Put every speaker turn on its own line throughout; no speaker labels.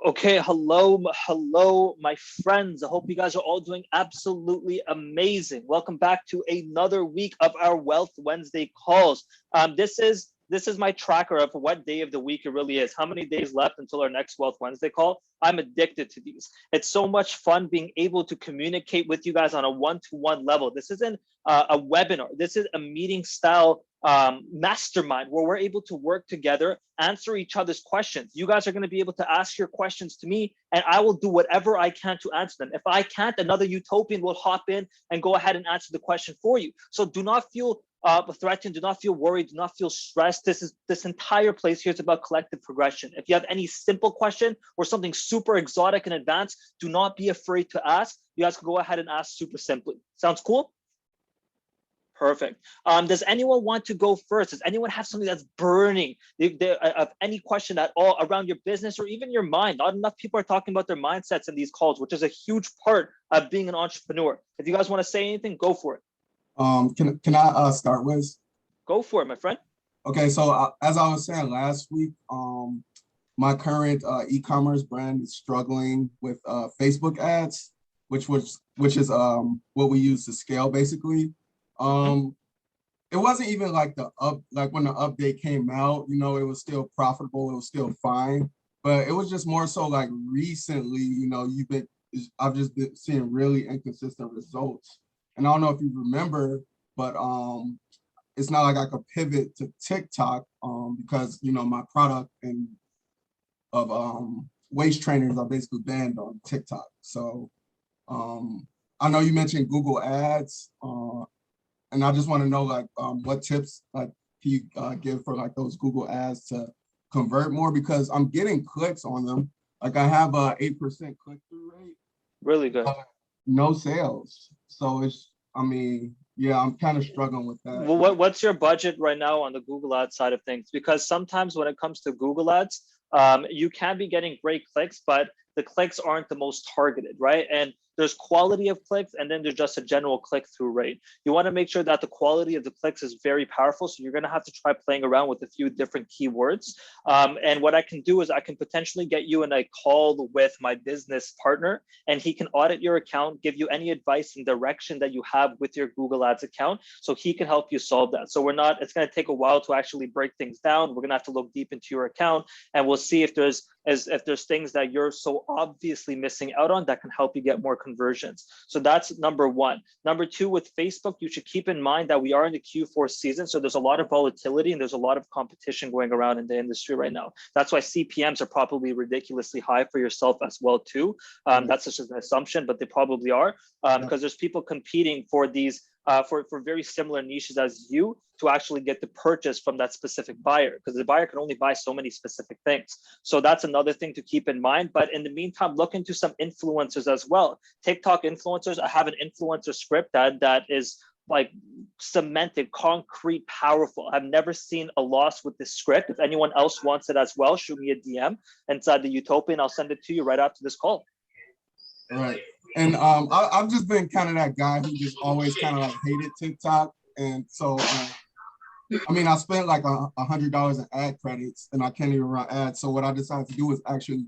Okay, hello, my friends. I hope you guys are all doing absolutely amazing. Welcome back to another week of our Wealth Wednesday calls. This is my tracker of what day of the week it really is. How many days left until our next Wealth Wednesday call? I'm addicted to these. It's so much fun being able to communicate with you guys on a one-to-one level. This isn't a webinar. This is a meeting style mastermind where we're able to work together, answer each other's questions. You guys are going to be able to ask your questions to me, and I will do whatever I can to answer them. If I can't, another Utopian will hop in and go ahead and answer the question for you. So do not feel threatened, do not feel worried, do not feel stressed. This entire place here is about collective progression. If you have any simple question or something super exotic and advanced, do not be afraid to ask. You guys can go ahead and ask super simply. Sounds cool? Perfect. Does anyone want to go first? Does anyone have something that's burning of any question at all around your business or even your mind? Not enough people are talking about their mindsets in these calls, which is a huge part of being an entrepreneur. If you guys want to say anything, go for it.
Can I start with?
Go for it, my friend.
Okay, so as I was saying last week, my current e-commerce brand is struggling with Facebook ads, which is what we use to scale basically. It wasn't even like when the update came out, you know, it was still profitable, it was still fine, but it was just more so like recently, you know, I've just been seeing really inconsistent results. And I don't know if you remember, but it's not like I could pivot to TikTok because, you know, my product and of waist trainers are basically banned on TikTok. So I know you mentioned Google Ads, and I just want to know like what tips like can you give for like those Google Ads to convert more, because I'm getting clicks on them. Like I have a 8% click-through rate.
Really good.
No sales. So yeah, I'm kind of struggling with that.
Well, what's your budget right now on the Google Ads side of things? Because sometimes when it comes to Google Ads, you can be getting great clicks, but the clicks aren't the most targeted, right? And there's quality of clicks, and then there's just a general click-through rate. You want to make sure that the quality of the clicks is very powerful. So you're going to have to try playing around with a few different keywords. And what I can do is I can potentially get you in a call with my business partner, and he can audit your account, give you any advice and direction that you have with your Google Ads account. So he can help you solve that. So it's going to take a while to actually break things down. We're going to have to look deep into your account, and we'll see if there's things that you're so obviously missing out on that can help you get more conversions. So that's number one. Number two, with Facebook, you should keep in mind that we are in the Q4 season. So there's a lot of volatility and there's a lot of competition going around in the industry right now. That's why CPMs are probably ridiculously high for yourself as well too. That's just an assumption, but they probably are because there's people competing for these for very similar niches as you to actually get the purchase from that specific buyer, because the buyer can only buy so many specific things. So that's another thing to keep in mind. But in the meantime, look into some influencers as well. TikTok influencers, I have an influencer script that is like cemented, concrete, powerful. I've never seen a loss with this script. If anyone else wants it as well, shoot me a DM inside the Utopian. I'll send it to you right after this call.
Right. And I've just been kind of that guy who just always kind of like hated TikTok. And so, I spent like $100 in ad credits and I can't even run ads. So what I decided to do is actually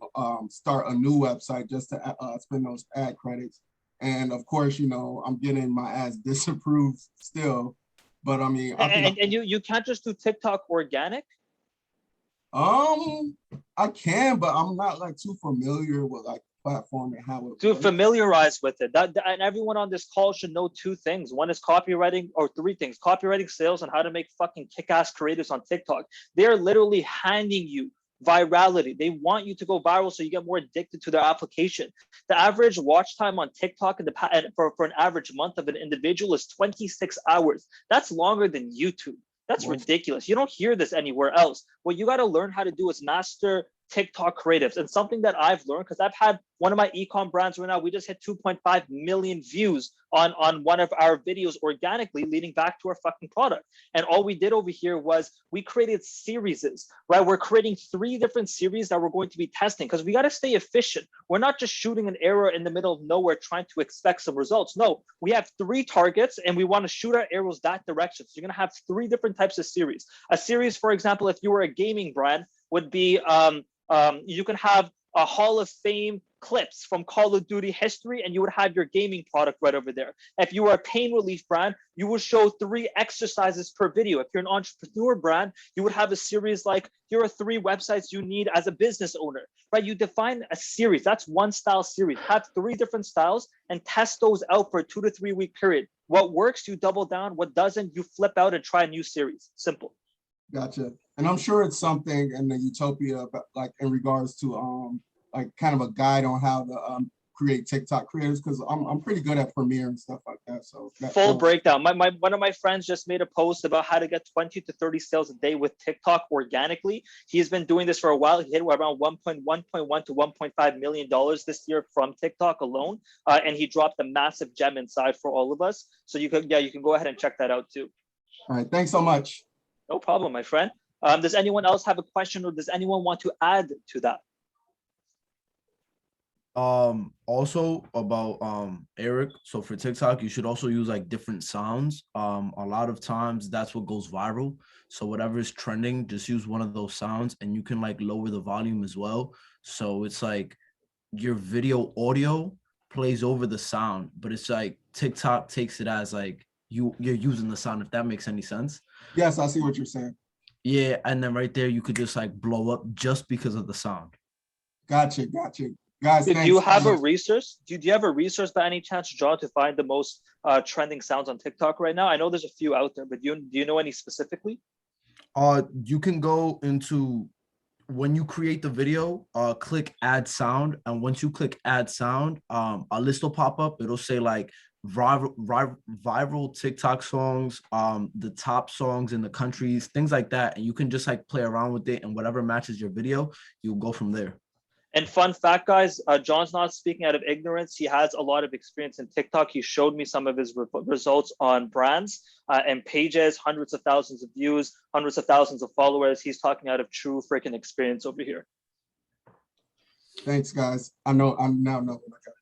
start a new website just to spend those ad credits. And of course, you know, I'm getting my ads disapproved still. But
and you can't just do TikTok organic?
I can, but I'm not like too familiar with like platform and how it
to familiarize with it. And everyone on this call should know two things. One is copywriting, or three things: copywriting, sales, and how to make fucking kick-ass creatives on TikTok. They're literally handing you virality. They want you to go viral so you get more addicted to their application. The average watch time on TikTok for an average month of an individual is 26 hours. That's longer than YouTube. That's ridiculous. You don't hear this anywhere else. What you got to learn how to do is master TikTok creatives. And something that I've learned, because I've had one of my e-com brands right now, we just hit 2.5 million views on one of our videos organically, leading back to our fucking product. And all we did over here was we created series, right? We're creating 3 different series that we're going to be testing, because we got to stay efficient. We're not just shooting an arrow in the middle of nowhere trying to expect some results. No, we have 3 targets and we want to shoot our arrows that direction. So you're going to have 3 different types of series. A series, for example, if you were a gaming brand, would be you can have a Hall of Fame clips from Call of Duty history, and you would have your gaming product right over there. If you are a pain relief brand, you would show 3 exercises per video. If you're an entrepreneur brand, you would have a series like, here are 3 websites you need as a business owner, right? You define a series. That's one style series. Have 3 different styles and test those out for a 2 to 3 week period. What works, you double down. What doesn't, you flip out and try a new series. Simple.
Gotcha. And I'm sure it's something in the Utopia, like in regards to like kind of a guide on how to create TikTok creators, because I'm pretty good at Premiere and stuff like that. So
full breakdown. One of my friends just made a post about how to get 20 to 30 sales a day with TikTok organically. He's been doing this for a while. He hit around 1.1 to 1.5 million dollars this year from TikTok alone, and he dropped a massive gem inside for all of us. So you can go ahead and check that out too.
All right, thanks so much.
No problem, my friend. Does anyone else have a question, or does anyone want to add to that?
Also about Eric, so for TikTok you should also use like different sounds. A lot of times that's what goes viral, so whatever is trending, just use one of those sounds, and you can like lower the volume as well, so it's like your video audio plays over the sound, but it's like TikTok takes it as like you're using the sound, if that makes any sense.
Yes, I see what you're saying.
Yeah, and then right there you could just like blow up just because of the sound.
Gotcha. Guys,
do you have a resource? Do you have a resource by any chance, John, to find the most trending sounds on TikTok right now? I know there's a few out there, but do you know any specifically?
You can go into, when you create the video, click add sound, and once you click add sound, a list will pop up. It'll say like viral TikTok songs, the top songs in the countries, things like that, and you can just like play around with it, and whatever matches your video, you'll go from there.
And fun fact, guys, John's not speaking out of ignorance. He has a lot of experience in TikTok. He showed me some of his results on brands and pages, hundreds of thousands of views, hundreds of thousands of followers. He's talking out of true freaking experience over here.
Thanks, guys. I now know what I got.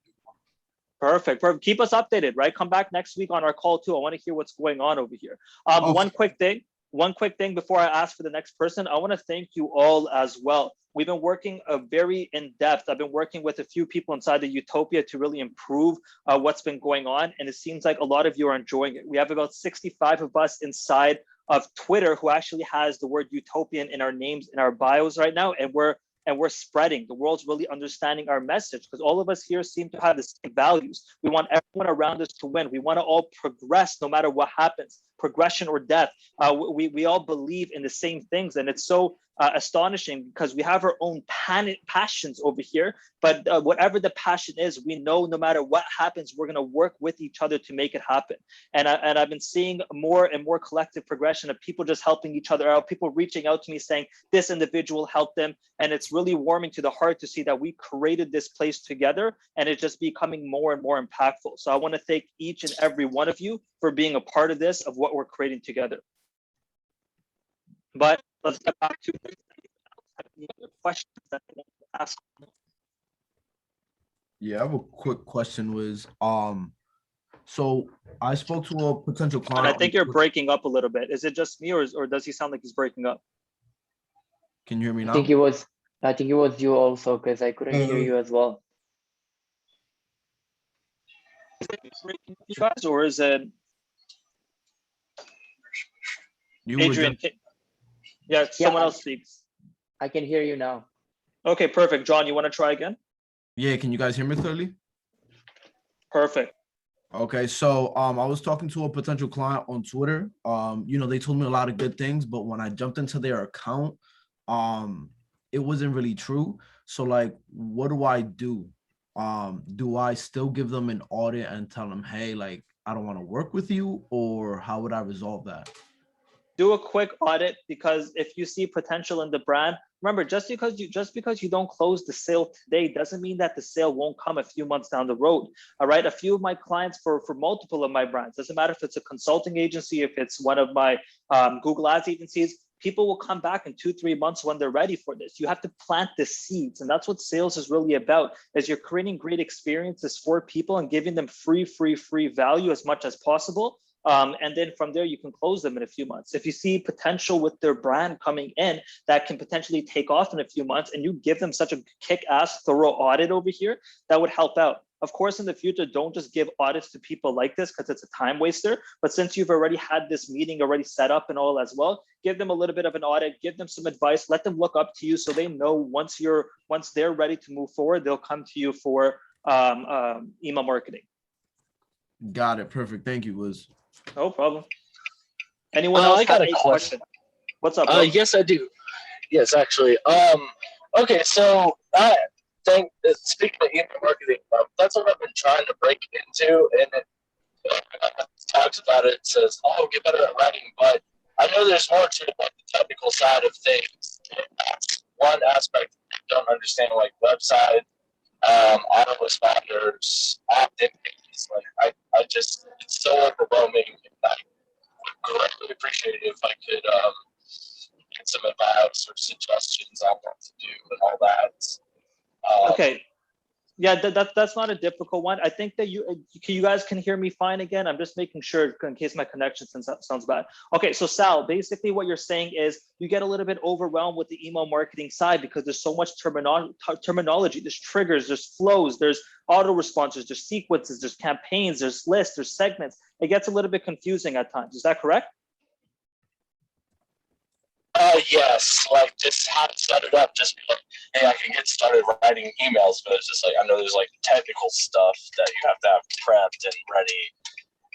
Perfect. Keep us updated, right? Come back next week on our call too. I want to hear what's going on over here. One quick thing before I ask for the next person. I want to thank you all as well. We've been working very in-depth. I've been working with a few people inside the Utopia to really improve what's been going on. And it seems like a lot of you are enjoying it. We have about 65 of us inside of Twitter who actually has the word Utopian in our names, in our bios right now. And we're spreading. The world's really understanding our message, because all of us here seem to have the same values. We want everyone around us to win. We want to all progress no matter what happens, progression or death. We all believe in the same things, and it's so astonishing because we have our own passions over here, but whatever the passion is, we know no matter what happens, we're going to work with each other to make it happen. And I've been seeing more and more collective progression of people just helping each other out, people reaching out to me saying this individual helped them, and it's really warming to the heart to see that we created this place together, and it's just becoming more and more impactful. So I want to thank each and every one of you for being a part of this, of what we're creating together. But let's get back to any other questions that I want to ask.
Yeah, I have a quick question. So I spoke to a potential client.
And I think you're breaking up a little bit. Is it just me, or does he sound like he's breaking up?
Can you hear me now?
I think it was you also, because I couldn't hear you as well.
Is it breaking up, you guys, or is it Adrian? Yeah, someone else speaks.
I can hear you now.
Okay, perfect. John, you want to try again?
Yeah, can you guys hear me clearly?
Perfect.
Okay, so I was talking to a potential client on Twitter. They told me a lot of good things, but when I jumped into their account, it wasn't really true. So like, what do I do? Do I still give them an audit and tell them, hey, like, I don't want to work with you, or how would I resolve that?
Do a quick audit, because if you see potential in the brand, remember, just because you don't close the sale today doesn't mean that the sale won't come a few months down the road. All right, a few of my clients for multiple of my brands, doesn't matter if it's a consulting agency, if it's one of my Google Ads agencies, people will come back in 2-3 months when they're ready for this. You have to plant the seeds, and that's what sales is really about, is you're creating great experiences for people and giving them free value as much as possible. And then from there, you can close them in a few months. If you see potential with their brand coming in that can potentially take off in a few months, and you give them such a kick-ass thorough audit over here, that would help out. Of course, in the future, don't just give audits to people like this because it's a time waster. But since you've already had this meeting already set up and all as well, give them a little bit of an audit, give them some advice, let them look up to you so they know once they're ready to move forward, they'll come to you for email marketing.
Got it. Perfect. Thank you, Liz.
No problem. Anyone else?
I got
have
a question.
What's up, bro?
Yes, I do. Yes, actually. Okay, so speaking of email marketing, that's what I've been trying to break into, and it talks about it. It says, "Oh, get better at writing," but I know there's more to like the technical side of things. And that's one aspect I don't understand, like website, autoresponders, opt-in. Like I just, it's so overwhelming. I would greatly appreciate it if I could get some advice or suggestions on what to do and all that.
Okay. Yeah, that's not a difficult one. I think that you guys can hear me fine again. I'm just making sure in case my connection sounds bad. Okay, so Sal, basically what you're saying is you get a little bit overwhelmed with the email marketing side because there's so much terminology. There's triggers, there's flows, there's auto responses, there's sequences, there's campaigns, there's lists, there's segments. It gets a little bit confusing at times. Is that correct?
Yes, like just how to set it up, just be like, hey, I can get started writing emails, but it's just like, I know there's like technical stuff that you have to have prepped and ready.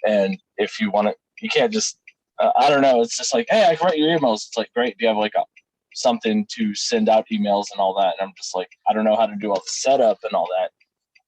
And if you want to, you can't just, I don't know, it's just like, hey, I can write your emails. It's like, great, do you have like something to send out emails and all that? And I'm just like, I don't know how to do all the setup and all that.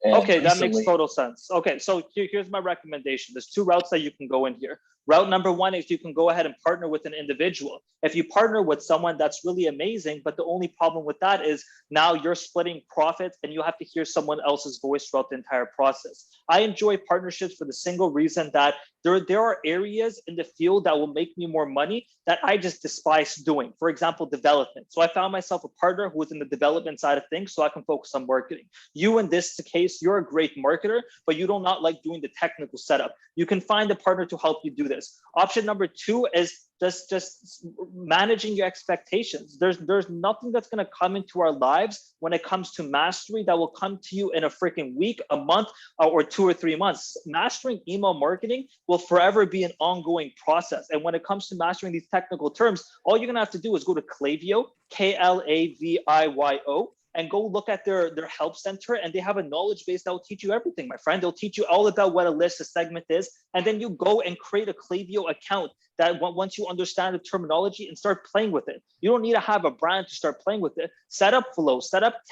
And
okay, that makes total sense. Okay, so here's my recommendation. There's two routes that you can go in here. Route number one is you can go ahead and partner with an individual. If you partner with someone that's really amazing, but the only problem with that is now you're splitting profits and you have to hear someone else's voice throughout the entire process. I enjoy partnerships for the single reason that there are areas in the field that will make me more money that I just despise doing. For example, development. So I found myself a partner who was in the development side of things so I can focus on marketing. You, in this case, you're a great marketer, but you do not like doing the technical setup. You can find a partner to help you do this. Option number two is just managing your expectations. There's nothing that's going to come into our lives when it comes to mastery that will come to you in a freaking week, a month, or 2 or 3 months. Mastering email marketing will forever be an ongoing process. And when it comes to mastering these technical terms, all you're going to have to do is go to Klaviyo, Klaviyo, and go look at their help center, and they have a knowledge base that will teach you everything, my friend. They'll teach you all about what a list, a segment is, and then you go and create a Klaviyo account that once you understand the terminology and start playing with it. You don't need to have a brand to start playing with it. Set up flows, set up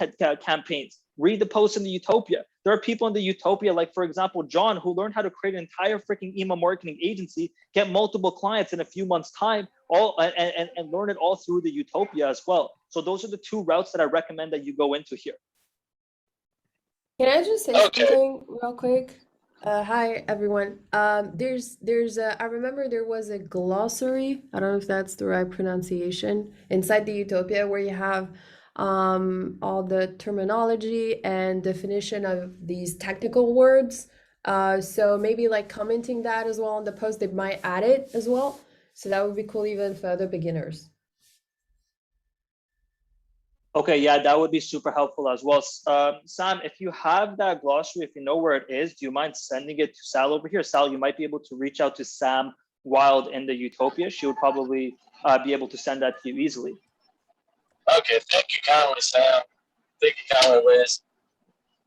campaigns, read the posts in the Utopia. There are people in the Utopia, like for example, John, who learned how to create an entire freaking email marketing agency, get multiple clients in a few months' time, and learn it all through the Utopia as well. So those are the two routes that I recommend that you go into here.
Can I just say something real quick? Hi everyone. There's I remember there was a glossary. I don't know if that's the right pronunciation inside the Utopia where you have all the terminology and definition of these technical words. So maybe like commenting that as well on the post, they might add it as well. So that would be cool even for other beginners.
Okay, yeah, that would be super helpful as well. Sam, if you have that glossary, if you know where it is, do you mind sending it to Sal over here? Sal, you might be able to reach out to Sam Wild in the Utopia. She would probably be able to send that to you easily.
Okay, thank you kindly, Sam. Thank you kindly, Liz.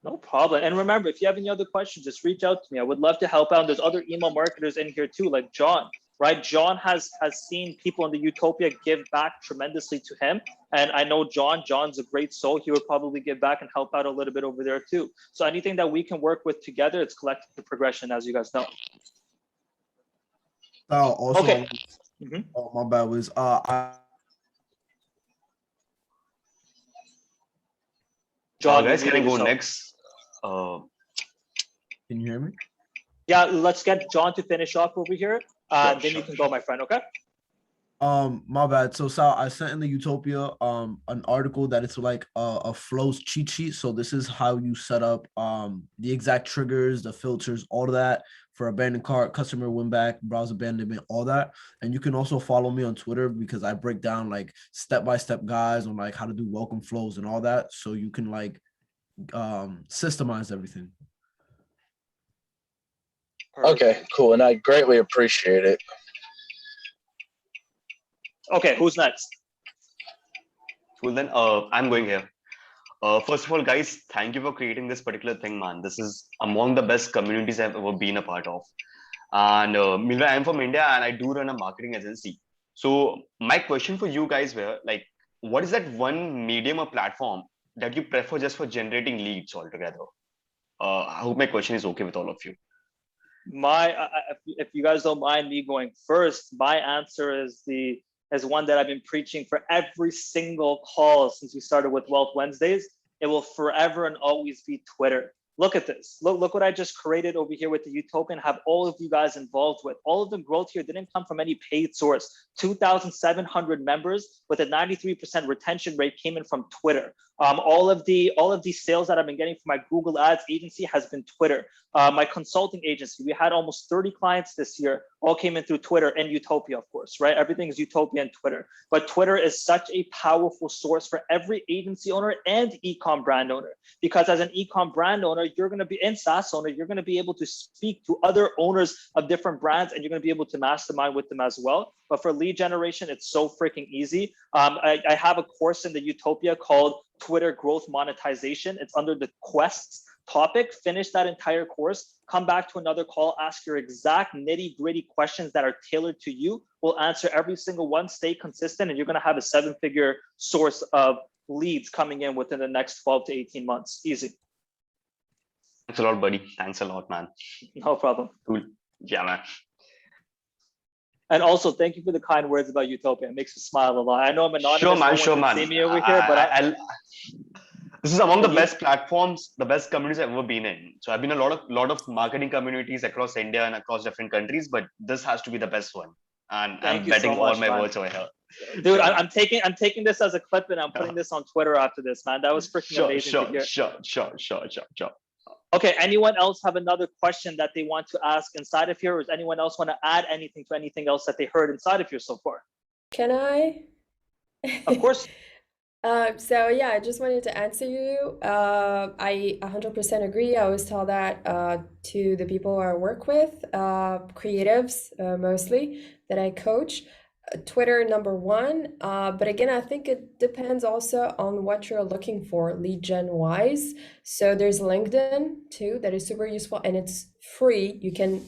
No problem. And remember, if you have any other questions, just reach out to me. I would love to help out. There's other email marketers in here too, like John. Right, John has seen people in the Utopia give back tremendously to him, and I know John's a great soul. He would probably give back and help out a little bit over there too. So anything that we can work with together, it's collective progression, as you guys know.
Also,
okay.
Oh, my bad, Liz.
John,
guys, can I go next?
Can you hear me?
Yeah, let's get John to finish off over here. Then you can go, my friend, okay?
My bad. So Sal, I sent in the Utopia an article that it's like a flows cheat sheet. So this is how you set up the exact triggers, the filters, all of that for abandoned cart, customer win back, browse abandonment, all that. And you can also follow me on Twitter because I break down like step-by-step guides on like how to do welcome flows and all that. So you can like systemize everything.
Okay, cool. And I greatly appreciate it.
Okay, who's next?
Well, then I'm going here. First of all, guys, thank you for creating this particular thing, man. This is among the best communities I've ever been a part of. And meanwhile, I'm from India and I do run a marketing agency. So my question for you guys were like, what is that one medium or platform that you prefer just for generating leads altogether? I hope my question is okay with all of you.
If you guys don't mind me going first, my answer is one that I've been preaching for every single call since we started with Wealth Wednesdays. It will forever and always be Twitter. Look at this. Look what I just created over here with the Utopian, have all of you guys involved with. All of the growth here didn't come from any paid source. 2,700 members with a 93% retention rate came in from Twitter. All of the sales that I've been getting from my Google Ads agency has been Twitter. My consulting agency, we had almost 30 clients this year, all came in through Twitter and Utopia, of course, right? Everything is Utopia and Twitter. But Twitter is such a powerful source for every agency owner and e-com brand owner, because as an e-com brand owner, you're going to be, and SaaS owner, you're going to be able to speak to other owners of different brands and you're going to be able to mastermind with them as well. But for lead generation, it's so freaking easy. I have a course in the Utopia called Twitter Growth Monetization. It's under the quests topic. Finish that entire course, come back to another call, ask your exact nitty-gritty questions that are tailored to you. We'll answer every single one, stay consistent, and you're going to have a 7-figure source of leads coming in within the next 12 to 18 months. Easy.
Thanks a lot, buddy. Thanks a lot, man.
No problem.
Cool. Yeah, man.
And also, thank you for the kind words about Utopia. It makes me smile a lot. I know I'm anonymous.
Sure, man.
No
Sure,
one can
man.
see me over here, but
this is among the best platforms, the best communities I've ever been in. So I've been in a lot of marketing communities across India and across different countries, but this has to be the best one. And I'm betting all my words over here.
Dude, sure. I'm taking this as a clip and I'm putting this on Twitter after this, man. That was freaking amazing to hear.
Sure.
Okay, anyone else have another question that they want to ask inside of here? Or does anyone else want to add anything to anything else that they heard inside of here so far?
Can I?
Of course.
So yeah, I just wanted to answer you. I 100% agree. I always tell that to the people I work with, creatives mostly, that I coach. Twitter #1, but again, I think it depends also on what you're looking for lead gen wise. So there's LinkedIn too, that is super useful and it's free. You can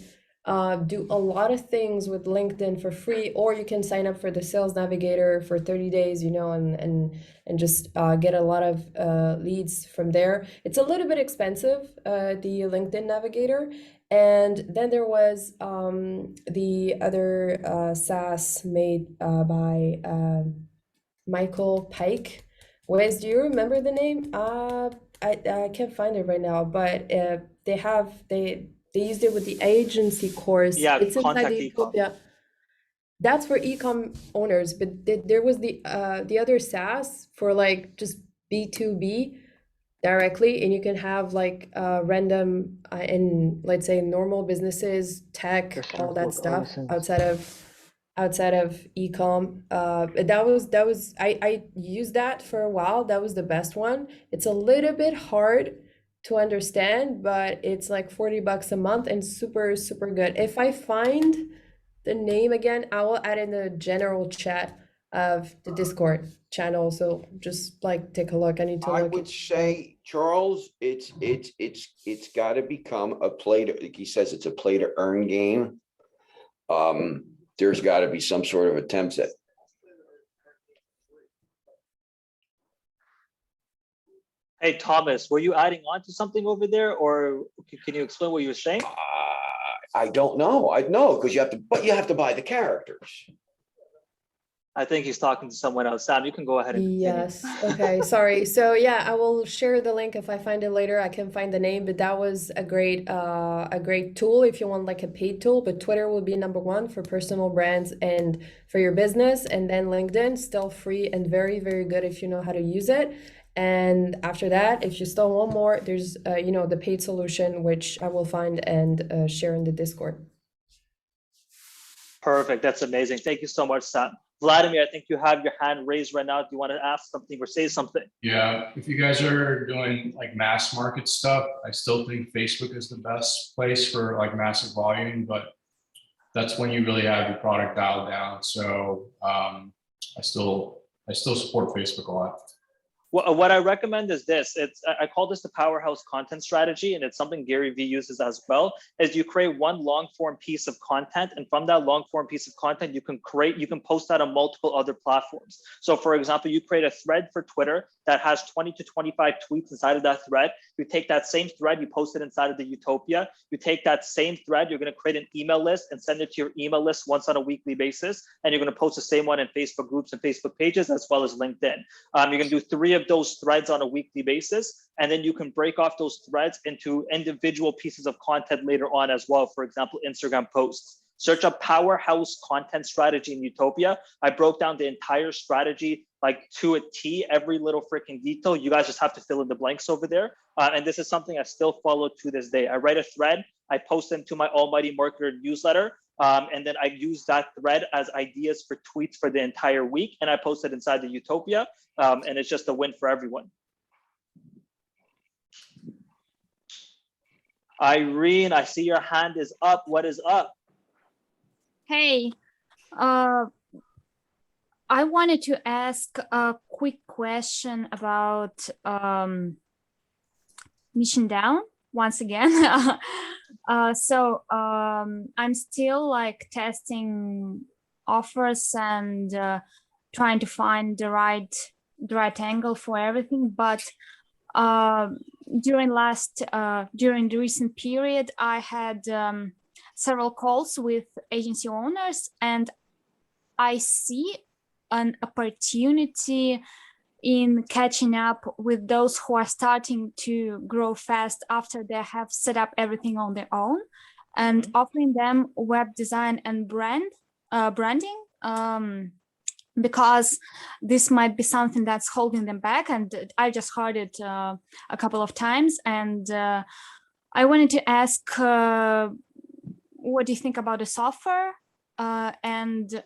do a lot of things with LinkedIn for free, or you can sign up for the Sales Navigator for 30 days, you know, and just get a lot of leads from there. It's a little bit expensive, the LinkedIn Navigator. And then there was the other SaaS made by Michael Pike. Wes, do you remember the name? I can't find it right now, but they used it with the agency course.
Yeah,
it's inside the
e-com.
Utopia. That's for e-com owners, but there was the other SaaS for like just B2B directly, and you can have like random in, let's say, normal businesses, tech, all that stuff outside of e-com. That was I used that for a while. That was the best one. It's a little bit hard to understand, but it's like $40 a month and super good. If I find the name again, I will add in the general chat of the Discord channel. So just like take a look. I
would say, Charles, it's got to become a play to, like he says, it's a play to earn game. There's got to be some sort of attempts at.
Hey, Thomas, were you adding on to something over there, or can you explain what you were saying?
I don't know. I know because you have to buy the characters.
I think he's talking to someone else. Sam, you can go ahead and continue.
Yes. Okay. Sorry. So yeah, I will share the link if I find it later. I can find the name, but that was a great tool if you want like a paid tool. But Twitter will be number one for personal brands and for your business, and then LinkedIn, still free and very, very good if you know how to use it. And after that, if you still want more, there's the paid solution, which I will find and share in the Discord.
Perfect. That's amazing. Thank you so much, Sam. Vladimir, I think you have your hand raised right now. Do you want to ask something or say something?
Yeah, if you guys are doing like mass market stuff, I still think Facebook is the best place for like massive volume, but that's when you really have your product dialed down. So I still support Facebook a lot.
What I recommend is this. I call this the powerhouse content strategy, and it's something Gary Vee uses as well. Is you create one long form piece of content, and from that long form piece of content, you can post that on multiple other platforms. So, for example, you create a thread for Twitter that has 20 to 25 tweets inside of that thread. You take that same thread, you post it inside of the Utopia. You take that same thread, you're going to create an email list and send it to your email list once on a weekly basis, and you're going to post the same one in Facebook groups and Facebook pages as well as LinkedIn. You're going to do 3 of those threads on a weekly basis, and then you can break off those threads into individual pieces of content later on as well. For example, Instagram posts. Search up powerhouse content strategy in Utopia. I broke down the entire strategy like to a T, every little freaking detail. You guys just have to fill in the blanks over there. And this is something I still follow to this day. I write a thread, I post them to my Almighty Marketer newsletter, and then I use that thread as ideas for tweets for the entire week, and I post it inside the Utopia, and it's just a win for everyone. Irene, I see your hand is up. What is up?
Hey, I wanted to ask a quick question about niching down once again. So I'm still like testing offers and trying to find the right angle for everything. But during the recent period, I had several calls with agency owners, and I see an opportunity in catching up with those who are starting to grow fast after they have set up everything on their own, and offering them web design and branding, because this might be something that's holding them back. And I just heard it a couple of times, and I wanted to ask, what do you think about the software, and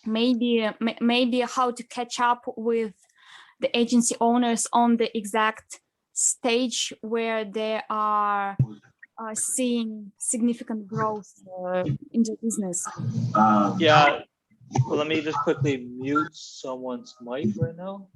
maybe how to catch up with the agency owners on the exact stage where they are seeing significant growth in the business?
Yeah, well, let me just quickly mute someone's mic right now.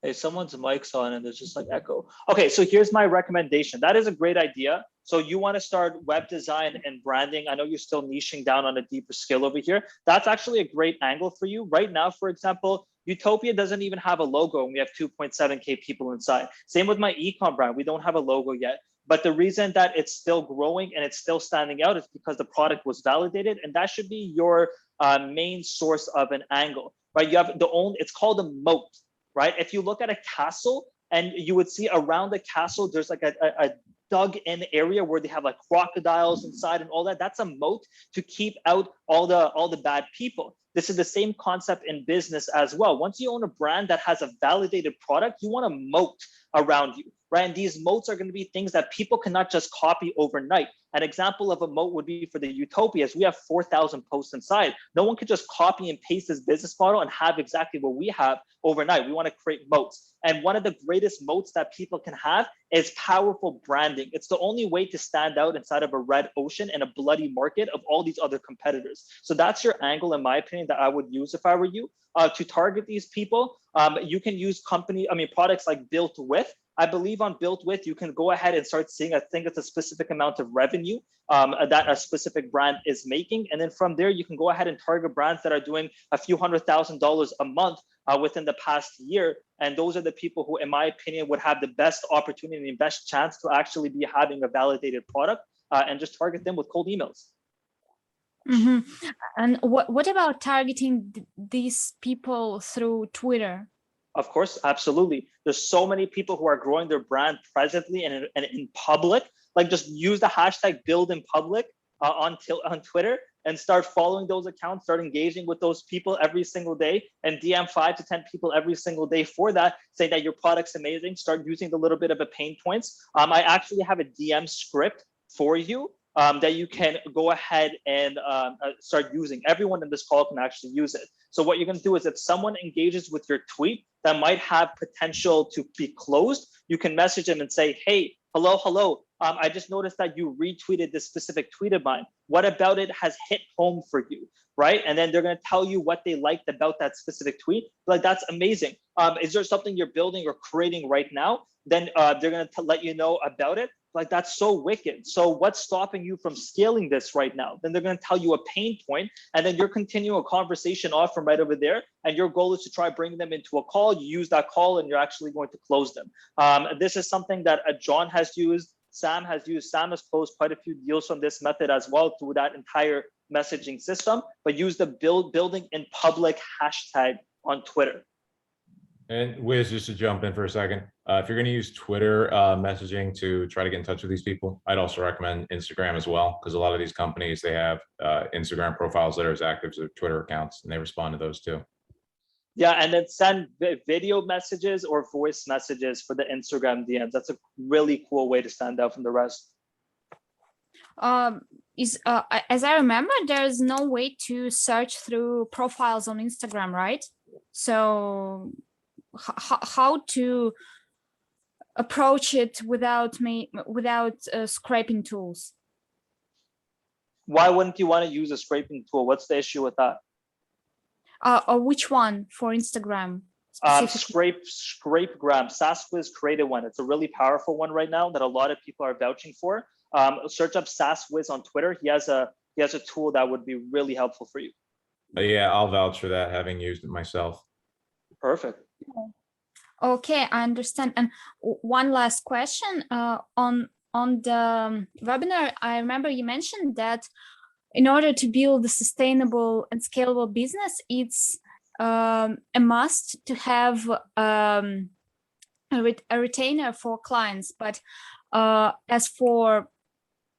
Hey, someone's mic's on and there's just like echo. Okay, so here's my recommendation. That is a great idea. So you want to start web design and branding. I know you're still niching down on a deeper skill over here. That's actually a great angle for you. Right now, for example, Utopia doesn't even have a logo, and we have 2.7K people inside. Same with my ecom brand. We don't have a logo yet. But the reason that it's still growing and it's still standing out is because the product was validated, and that should be your main source of an angle, right? You have it's called a moat, right? If you look at a castle, and you would see around the castle, there's like a dug in area where they have like crocodiles inside and all that. That's a moat to keep out all the bad people. This is the same concept in business as well. Once you own a brand that has a validated product, you want a moat around you, right? And these moats are going to be things that people cannot just copy overnight. An example of a moat would be for the Utopias. We have 4,000 posts inside. No one could just copy and paste this business model and have exactly what we have overnight. We want to create moats. And one of the greatest moats that people can have is powerful branding. It's the only way to stand out inside of a red ocean and a bloody market of all these other competitors. So that's your angle, in my opinion, that I would use if I were you. To target these people, you can use products like Built With. I believe on Built With, you can go ahead and start seeing, I think it's a specific amount of revenue that a specific brand is making. And then from there, you can go ahead and target brands that are doing a few $100,000 a month within the past year. And those are the people who, in my opinion, would have the best opportunity and best chance to actually be having a validated product, and just target them with cold emails.
Mm-hmm. And what about targeting these people through Twitter?
Of course, absolutely. There's so many people who are growing their brand presently and in public. Like just use the hashtag build in public on Twitter and start following those accounts, start engaging with those people every single day and DM 5 to 10 people every single day for that, say that your product's amazing, start using the little bit of a pain points. I actually have a DM script for you that you can go ahead and start using. Everyone in this call can actually use it. So what you're going to do is if someone engages with your tweet that might have potential to be closed, you can message them and say, hey, hello. I just noticed that you retweeted this specific tweet of mine. What about it has hit home for you, right? And then they're going to tell you what they liked about that specific tweet. Like, that's amazing. Is there something you're building or creating right now? Then they're going to let you know about it. Like, that's so wicked. So what's stopping you from scaling this right now? Then they're going to tell you a pain point, and then you're continuing a conversation off from right over there. And your goal is to try bringing them into a call. You use that call and you're actually going to close them. This is something that John has used. Sam has used. Sam has closed quite a few deals from this method as well through that entire messaging system, but use the building in public hashtag on Twitter.
And Wiz, just to jump in for a second, if you're going to use Twitter messaging to try to get in touch with these people, I'd also recommend Instagram as well, because a lot of these companies, they have Instagram profiles that are as active as their Twitter accounts, and they respond to those too.
Yeah, and then send video messages or voice messages for the Instagram DMs. That's a really cool way to stand out from the rest.
As I remember, there's no way to search through profiles on Instagram, right? So how to approach it without scraping tools?
Why wouldn't you want to use a scraping tool? What's the issue with that?
Or which one for Instagram?
Scrapegram. SassWiz created one. It's a really powerful one right now that a lot of people are vouching for. Search up SassWiz on Twitter. He has a tool that would be really helpful for you.
Yeah, I'll vouch for that, having used it myself.
Perfect.
Okay, I understand. And one last question on the webinar. I remember you mentioned that in order to build a sustainable and scalable business, it's a must to have a retainer for clients. But as for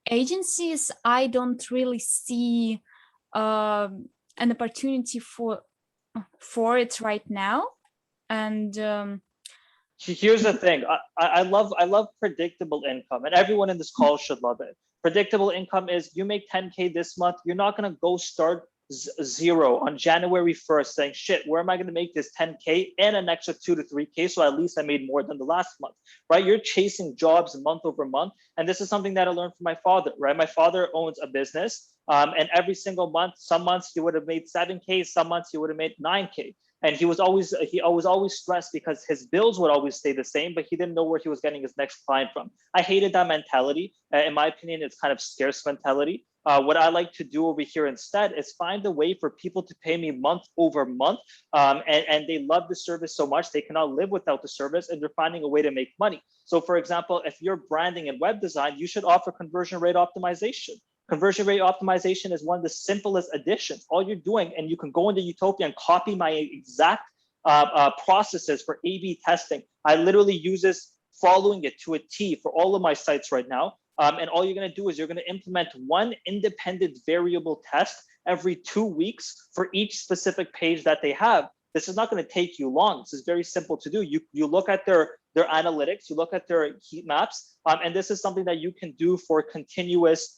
agencies, I don't really see an opportunity for it right now. And
here's the thing. I love predictable income, and everyone in this call should love it. Predictable income is you make 10K this month. You're not going to go start zero on January 1st saying, shit, where am I going to make this 10K and an extra 2 to 3K? So at least I made more than the last month, right? You're chasing jobs month over month. And this is something that I learned from my father, right? My father owns a business, and every single month, some months he would have made 7K, some months he would have made 9K. And he was always stressed because his bills would always stay the same, but he didn't know where he was getting his next client from. I hated that mentality. In my opinion, it's kind of scarce mentality. What I like to do over here instead is find a way for people to pay me month over month. And they love the service so much, they cannot live without the service, and they're finding a way to make money. So for example, if you're branding and web design, you should offer conversion rate optimization. Conversion rate optimization is one of the simplest additions. All you're doing, and you can go into Utopia and copy my exact processes for A/B testing. I literally use this, following it to a T for all of my sites right now. And all you're going to do is you're going to implement one independent variable test every 2 weeks for each specific page that they have. This is not going to take you long. This is very simple to do. You look at their analytics, you look at their heat maps, and this is something that you can do for continuous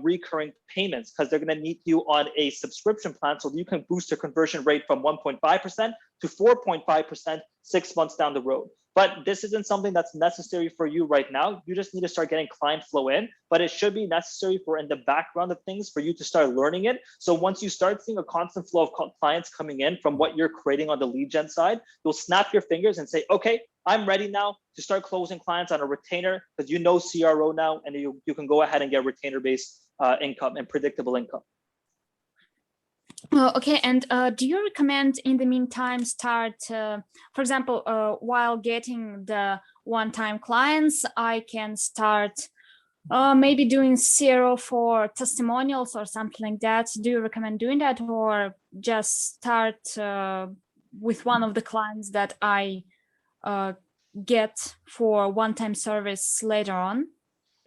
recurring payments, because they're going to need you on a subscription plan so you can boost your conversion rate from 1.5% to 4.5% 6 months down the road. But this isn't something that's necessary for you right now. You just need to start getting client flow in, but it should be necessary for in the background of things for you to start learning it. So once you start seeing a constant flow of clients coming in from what you're creating on the lead gen side, you'll snap your fingers and say, okay, I'm ready now to start closing clients on a retainer, because you know CRO now, and you can go ahead and get retainer-based income and predictable income.
Okay, and do you recommend in the meantime start, for example, while getting the one-time clients, I can start maybe doing 0 for testimonials or something like that. Do you recommend doing that, or just start with one of the clients that I get for one-time service later on?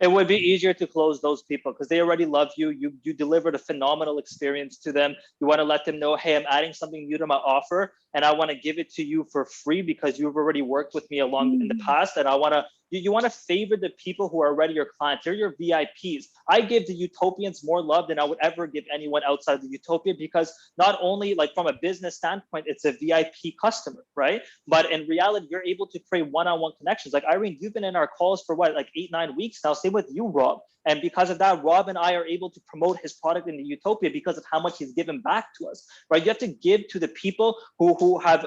It would be easier to close those people because they already love you. You delivered a phenomenal experience to them. You want to let them know, hey, I'm adding something new to my offer, and I want to give it to you for free because you've already worked with me along in the past, and I want to. You want to favor the people who are already your clients. They're your VIPs. I give the Utopians more love than I would ever give anyone outside the Utopia, because not only like from a business standpoint, it's a VIP customer, right? But in reality, you're able to create one-on-one connections. Like Irene, you've been in our calls for what, like 8-9 weeks now. Same with you, Rob. And because of that, Rob and I are able to promote his product in the Utopia because of how much he's given back to us, right? You have to give to the people who have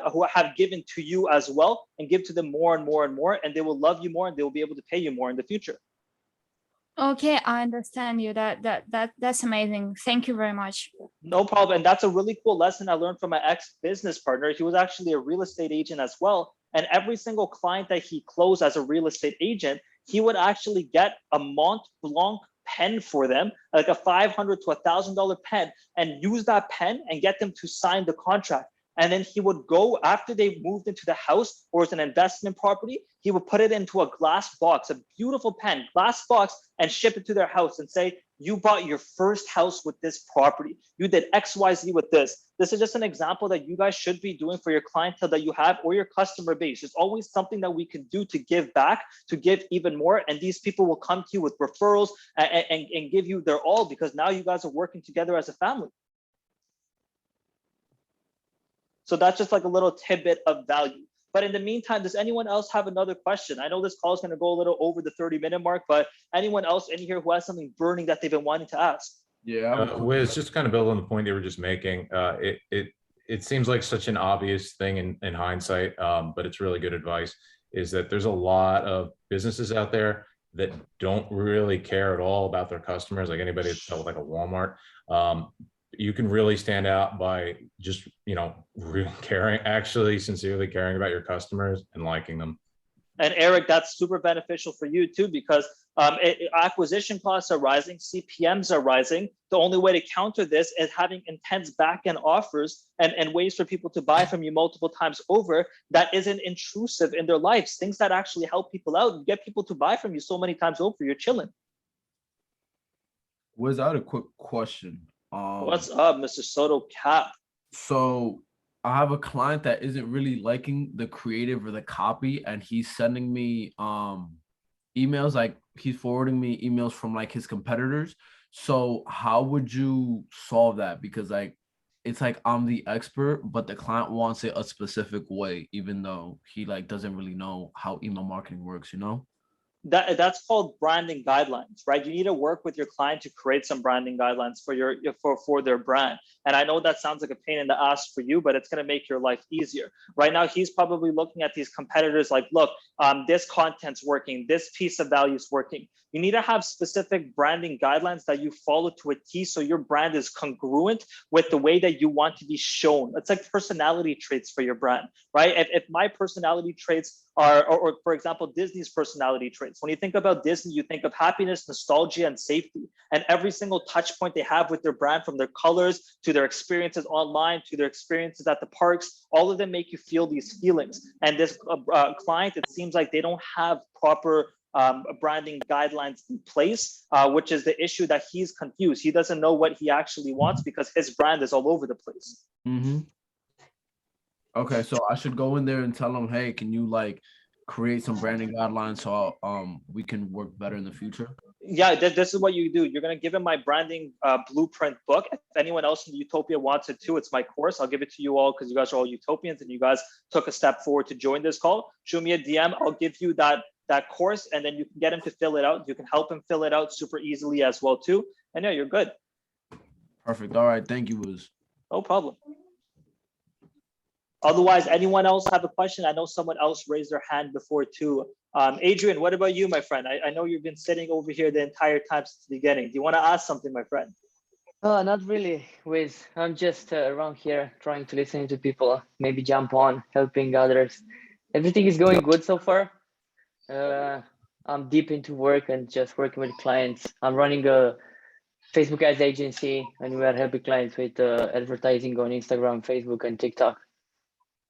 given to you as well, and give to them more and more and more, and they will love you more, and they will be able to pay you more in the future.
Okay, I understand you. That's amazing. Thank you very much.
No problem. And that's a really cool lesson I learned from my ex-business partner. He was actually a real estate agent as well. And every single client that he closed as a real estate agent, he would actually get a Mont Blanc pen for them, like a $500 to $1,000 pen, and use that pen and get them to sign the contract. And then he would go, after they moved into the house or it's an investment property, he would put it into a glass box, a beautiful pen, glass box, and ship it to their house and say, you bought your first house with this property. You did XYZ with this. This is just an example that you guys should be doing for your clientele that you have or your customer base. There's always something that we can do to give back, to give even more. And these people will come to you with referrals and give you their all, because now you guys are working together as a family. So that's just like a little tidbit of value. But in the meantime, does anyone else have another question? I know this call is going to go a little over the 30-minute mark, but anyone else in here who has something burning that they've been wanting to ask?
Yeah, Wiz, just kind of build on the point they were just making. It seems like such an obvious thing in hindsight, but it's really good advice, is that there's a lot of businesses out there that don't really care at all about their customers, like anybody that's dealt with like a Walmart. You can really stand out by just, really caring, actually sincerely caring about your customers and liking them.
And Eric, that's super beneficial for you too, because acquisition costs are rising, CPMs are rising. The only way to counter this is having intense back-end offers and ways for people to buy from you multiple times over that isn't intrusive in their lives, things that actually help people out and get people to buy from you so many times over. You're chilling.
Was that a quick question?
What's up, Mr. Soto Cap?
So I have a client that isn't really liking the creative or the copy, and he's sending me emails, like he's forwarding me emails from like his competitors. So how would you solve that? Because like it's like I'm the expert, but the client wants it a specific way, even though he like doesn't really know how email marketing works,
That's called branding guidelines, right? You need to work with your client to create some branding guidelines for their brand. And I know that sounds like a pain in the ass for you, but it's going to make your life easier. Right now, he's probably looking at these competitors like, look, this content's working, this piece of value is working. You need to have specific branding guidelines that you follow to a T, so your brand is congruent with the way that you want to be shown. It's like personality traits for your brand, right? If my personality traits are, or for example, Disney's personality traits. When you think about Disney, you think of happiness, nostalgia, and safety. And every single touch point they have with their brand, from their colors to their experiences online to their experiences at the parks, all of them make you feel these feelings. And this client, it seems like they don't have proper branding guidelines in place, which is the issue that he's confused. He doesn't know what he actually wants because his brand is all over the place.
Mm-hmm. Okay, so I should go in there and tell them, hey, can you like create some branding guidelines so we can work better in the future?
Yeah, this is what you do. You're going to give him my branding blueprint book. If anyone else in Utopia wants it too, it's my course. I'll give it to you all because you guys are all Utopians and you guys took a step forward to join this call. Shoot me a DM. I'll give you that course, and then you can get him to fill it out. You can help him fill it out super easily as well too. And yeah, you're good.
Perfect. All right. Thank you, Wiz.
No problem. Otherwise, anyone else have a question? I know someone else raised their hand before too. Adrian, what about you, my friend? I know you've been sitting over here the entire time since the beginning. Do you want to ask something, my friend?
Not really, Wiz. I'm just around here trying to listen to people, maybe jump on, helping others. Everything is going good so far. I'm deep into work and just working with clients. I'm running a Facebook ads agency, and we are helping clients with advertising on Instagram, Facebook, and TikTok.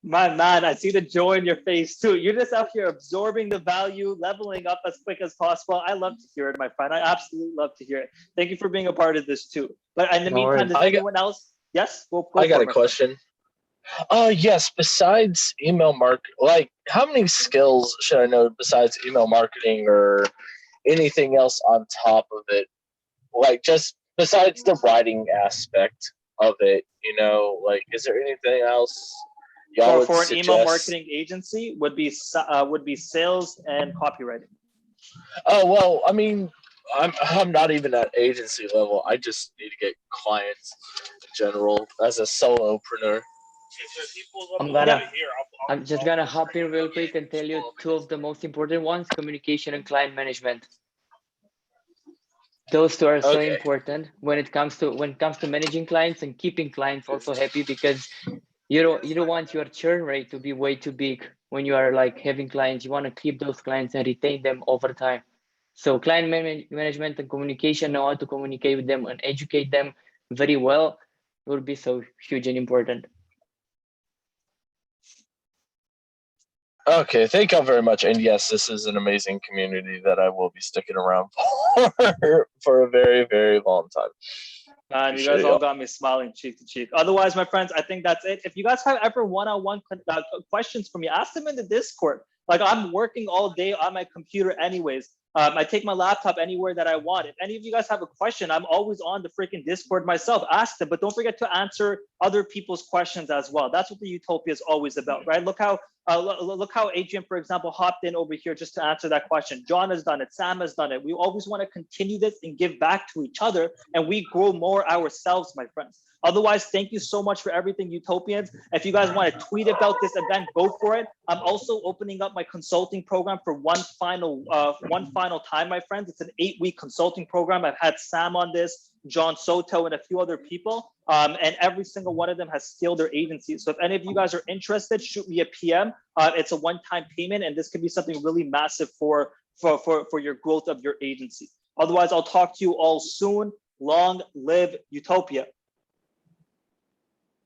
Man, I see the joy in your face too. You're just out here absorbing the value, leveling up as quick as possible. I love to hear it, my friend. I absolutely love to hear it. Thank you for being a part of this too. But in the meantime, does anyone else? Yes, go
I got
for
a question. Yes, besides email like how many skills should I know besides email marketing or anything else on top of it? Like just besides the writing aspect of it, like is there anything else y'all would
for an
suggest?
email marketing agency would be sales and copywriting.
Oh, well, I mean, I'm not even at agency level. I just need to get clients in general as a solopreneur.
I'm just gonna hop in real quick and tell you two of the most important ones: communication and client management. Those two are so important when it comes to managing clients and keeping clients also happy, because you don't want your churn rate to be way too big when you are like having clients. You want to keep those clients and retain them over time. So client management and communication, know how to communicate with them and educate them very well, will be so huge and important.
Okay, thank you very much. And yes, this is an amazing community that I will be sticking around for a very, very long time.
Man, you guys all got me smiling cheek to cheek. Otherwise, my friends, I think that's it. If you guys have ever one-on-one questions for me, ask them in the Discord. Like, I'm working all day on my computer anyways. I take my laptop anywhere that I want. If any of you guys have a question, I'm always on the freaking Discord myself. Ask them, but don't forget to answer other people's questions as well. That's what the Utopia is always about, right? Look how Adrian, for example, hopped in over here just to answer that question. John has done it. Sam has done it. We always want to continue this and give back to each other, and we grow more ourselves, my friends. Otherwise, thank you so much for everything, Utopians. If you guys want to tweet about this event, go for it. I'm also opening up my consulting program for one final time, my friends. It's an 8-week consulting program. I've had Sam on this, John Soto, and a few other people. And every single one of them has scaled their agency. So if any of you guys are interested, shoot me a PM. It's a one-time payment, and this could be something really massive for your growth of your agency. Otherwise, I'll talk to you all soon. Long live Utopia.